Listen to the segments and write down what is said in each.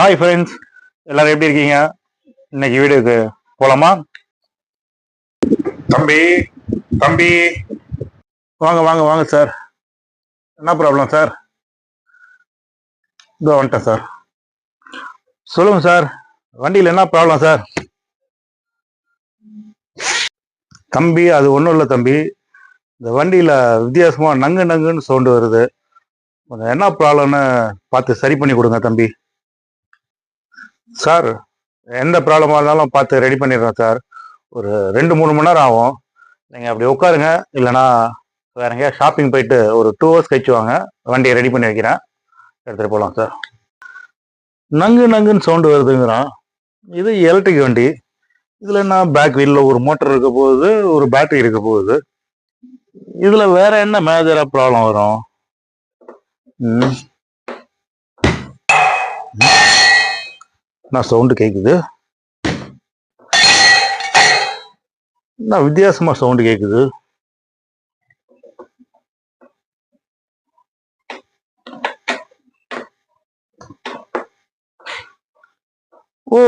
Hi friends, எல்லாரும் எப்படி இருக்கீங்க? இன்னைக்கு வீடியோக்கு போலாமா? தம்பி தம்பி வாங்க வாங்க வாங்க சார். என்ன ப்ராப்ளம் சார்? இதோ வந்துட்டேன் சார். சொல்லுங்க சார், வண்டியில் என்ன ப்ராப்ளம் சார்? தம்பி அது ஒன்றும் இல்லை தம்பி, இந்த வண்டியில் வித்தியாசமாக நங்கு நங்குன்னு சவுண்டு வருது. கொஞ்சம் என்ன ப்ராப்ளம்னு பார்த்து சரி பண்ணி கொடுங்க தம்பி. சார், எந்த ப்ராப்ளமாக இருந்தாலும் பார்த்து ரெடி பண்ணிடுறேன் சார். ஒரு 2-3 மணி நேரம் ஆகும். நீங்கள் அப்படி உட்காருங்க, இல்லைனா வேற எங்கேயா ஷாப்பிங் போயிட்டு ஒரு 2 ஹவர்ஸ் கழிச்சு வாங்க, வண்டியை ரெடி பண்ணி வைக்கிறேன், எடுத்துகிட்டு போகலாம் சார். நங்கு நங்குன்னு சவுண்டு வருதுங்கிறான். இது எலக்ட்ரிக் வண்டி, இதில் என்ன பேக் வீலில் ஒரு மோட்டர் இருக்க போகுது, ஒரு பேட்டரி இருக்க போகுது. இதில் வேற என்ன மேஜராக ப்ராப்ளம் வரும்? என்ன சவுண்டு கேட்குது? என்ன வித்தியாசமா சவுண்டு கேட்குது? ஓ,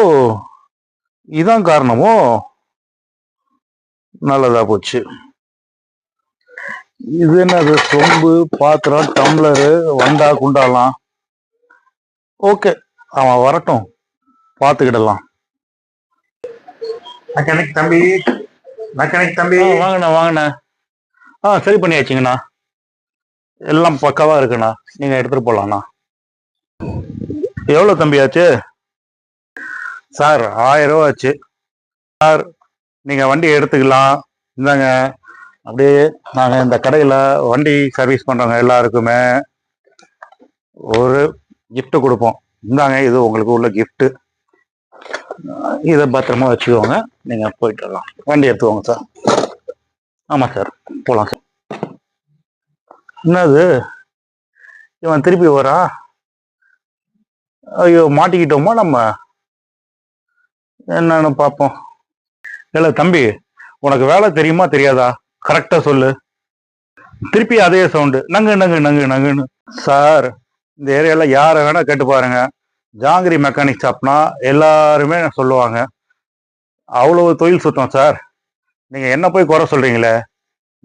இதான் காரணமோ? நல்லதா போச்சு. இது என்னது? சொம்பு, பாத்திரம், டம்ளரு, வண்டா குண்டாலாம். ஓகே, அவன் வரட்டும், பார்த்துக்கிடலாம். மெக்கானிக் தம்பி, மெக்கானிக் தம்பி, வாங்கண்ணா வாங்கண்ணா. சரி பண்ணியாச்சுங்கண்ணா, எல்லாம் பக்காவா இருக்குண்ணா, நீங்க எடுத்துட்டு போலாம்ண்ணா. எவ்வளோ தம்பி ஆச்சு? சார் 1000 ரூபா ஆச்சு சார். நீங்க வண்டி எடுத்துக்கலாம், இந்தாங்க. அப்படியே நாங்கள் இந்த கடையில் வண்டி சர்வீஸ் பண்றவங்க எல்லாருக்குமே ஒரு gift கொடுப்போம். இந்தாங்க, இது உங்களுக்கு உள்ள gift. இதை பத்திரமா வச்சுக்கோங்க, நீங்க போயிட்டு வரலாம். வண்டி எடுத்துக்கோங்க சார். ஆமா சார், போலாம் சார். என்னது, இவன் திருப்பி வரா? ஐயோ, மாட்டிக்கிட்டோமா நம்ம? என்னன்னு பார்ப்போம். இல்ல தம்பி, உனக்கு வேலை தெரியுமா தெரியாதா? கரெக்டா சொல்லு. திருப்பி அதே சவுண்டு, நங்கு நங்கு நங்கு நங்குன்னு. சார், இந்த ஏரியால யாரை வேணா கேட்டு பாருங்க, ஜாங்கிரி மெக்கானிக் ஷாப்னா எல்லாருமே சொல்லுவாங்க. அவ்வளவு தொழில் சுத்தம் சார். நீங்க என்ன போய் குறை சொல்றீங்களே,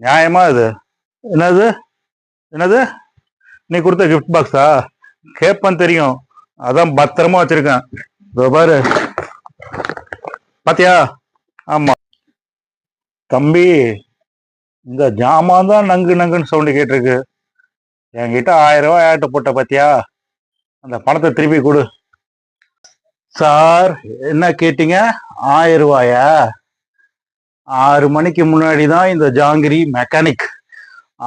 நியாயமா இது? என்னது என்னது? நீ கொடுத்த கிஃப்ட் பாக்ஸா? கேட்பேன் தெரியும், அதான் பத்திரமா வச்சிருக்கேன். இதோ பாரு, பாத்தியா? ஆமா தம்பி, இந்த ஜாமான் தான் நங்கு நங்குன்னு சவுண்டு கேட்டிருக்கு. என்கிட்ட 1000 ரூபாய் ஆட்ட போட்ட பாத்தியா? அந்த பணத்தை திருப்பி கொடு. சார், என்ன கேட்டீங்க? 1000 ரூபாயா? 6 மணிக்கு முன்னாடி தான் இந்த ஜாங்கிரி மெக்கானிக்.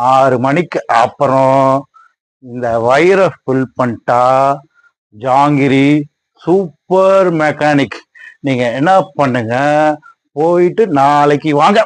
6 மணிக்கு அப்புறம் இந்த வயிறை ஃபில் பண்ணிட்டா ஜாங்கிரி சூப்பர் மெக்கானிக். நீங்க என்ன பண்ணுங்க, போயிட்டு நாளைக்கு வாங்க.